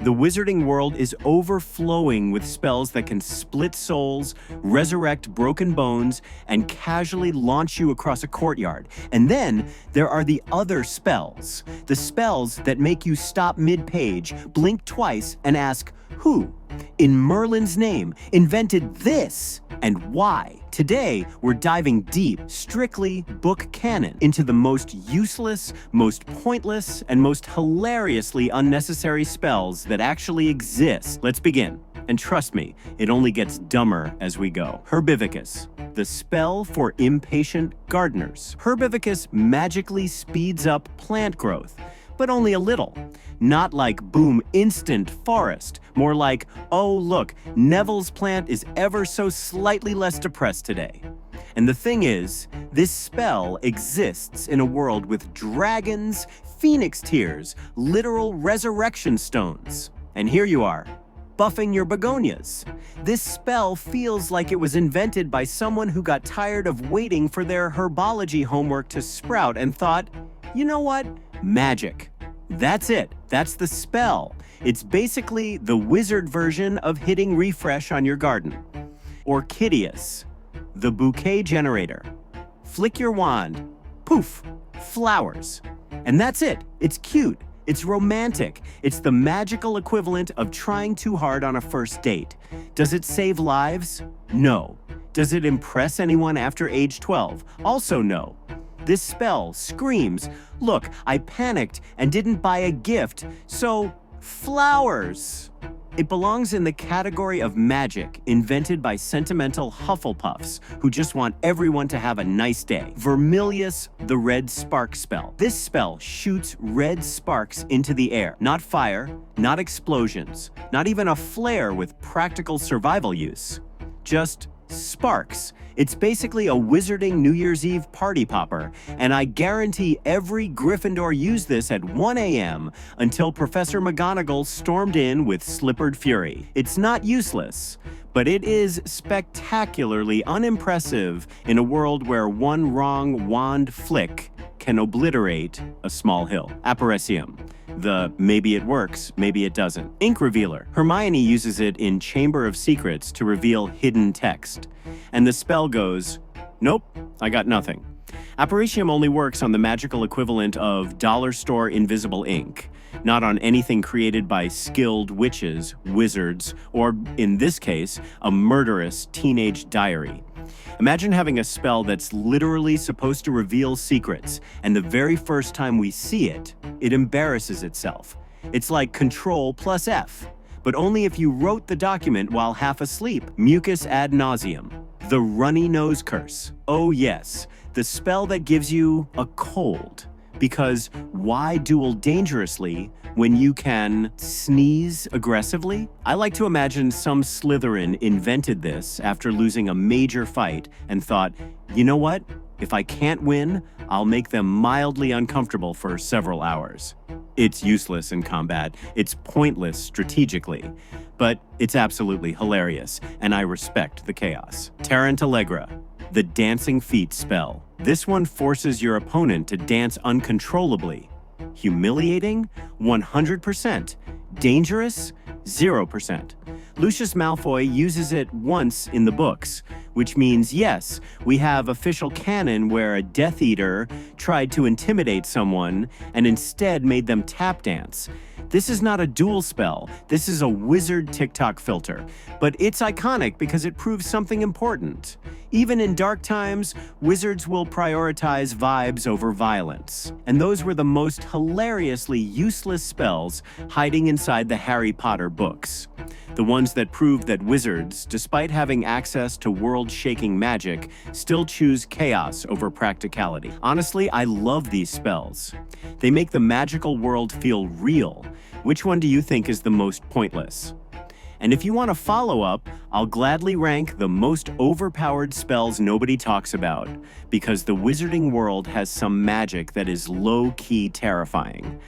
The wizarding world is overflowing with spells that can split souls, resurrect broken bones, and casually launch you across a courtyard. And then there are the other spells, the spells that make you stop mid-page, blink twice, and ask, who, in Merlin's name, invented this and why? Today, we're diving deep, strictly book canon, into the most useless, most pointless, and most hilariously unnecessary spells that actually exist. Let's begin. And trust me, it only gets dumber as we go. Herbivicus, the spell for impatient gardeners. Herbivicus magically speeds up plant growth, but only a little. Not like boom, instant forest. More like, oh look, Neville's plant is ever so slightly less depressed today. And the thing is, this spell exists in a world with dragons, phoenix tears, literal resurrection stones. And here you are, buffing your begonias. This spell feels like it was invented by someone who got tired of waiting for their herbology homework to sprout and thought, you know what? Magic. That's it. That's the spell. It's basically the wizard version of hitting refresh on your garden. Orchideous, the bouquet generator. Flick your wand, poof, flowers. And that's it. It's cute. It's romantic. It's the magical equivalent of trying too hard on a first date. Does it save lives? No. Does it impress anyone after age 12? Also no. This spell screams, look, I panicked and didn't buy a gift, so flowers. It belongs in the category of magic invented by sentimental Hufflepuffs who just want everyone to have a nice day. Vermillious, the red spark spell. This spell shoots red sparks into the air. Not fire, not explosions, not even a flare with practical survival use. Just sparks. It's basically a wizarding New Year's Eve party popper, and I guarantee every Gryffindor used this at 1 a.m. until Professor McGonagall stormed in with slippered fury. It's not useless, but it is spectacularly unimpressive in a world where one wrong wand flick can obliterate a small hill. Aparecium, the maybe it works, maybe it doesn't. Ink revealer. Hermione uses it in Chamber of Secrets to reveal hidden text. And the spell goes, nope, I got nothing. Aparecium only works on the magical equivalent of dollar store invisible ink, not on anything created by skilled witches, wizards, or, in this case, a murderous teenage diary. Imagine having a spell that's literally supposed to reveal secrets, and the very first time we see it, it embarrasses itself. It's like Control plus F, but only if you wrote the document while half asleep. Mucus ad nauseam, the runny nose curse. Oh yes, the spell that gives you a cold. Because why duel dangerously when you can sneeze aggressively? I like to imagine some Slytherin invented this after losing a major fight and thought, you know what? If I can't win, I'll make them mildly uncomfortable for several hours. It's useless in combat, it's pointless strategically, but it's absolutely hilarious, and I respect the chaos. Tarantallegra, the dancing feet spell. This one forces your opponent to dance uncontrollably. Humiliating? 100%. Dangerous? 0%. Lucius Malfoy uses it once in the books, which means yes, we have official canon where a Death Eater tried to intimidate someone and instead made them tap dance. This is not a duel spell, this is a wizard TikTok filter, but it's iconic because it proves something important. Even in dark times, wizards will prioritize vibes over violence. And those were the most hilariously useless spells hiding inside the Harry Potter books. The ones that prove that wizards, despite having access to world-shaking magic, still choose chaos over practicality. Honestly, I love these spells. They make the magical world feel real. Which one do you think is the most pointless? And if you want a follow-up, I'll gladly rank the most overpowered spells nobody talks about, because the wizarding world has some magic that is low-key terrifying.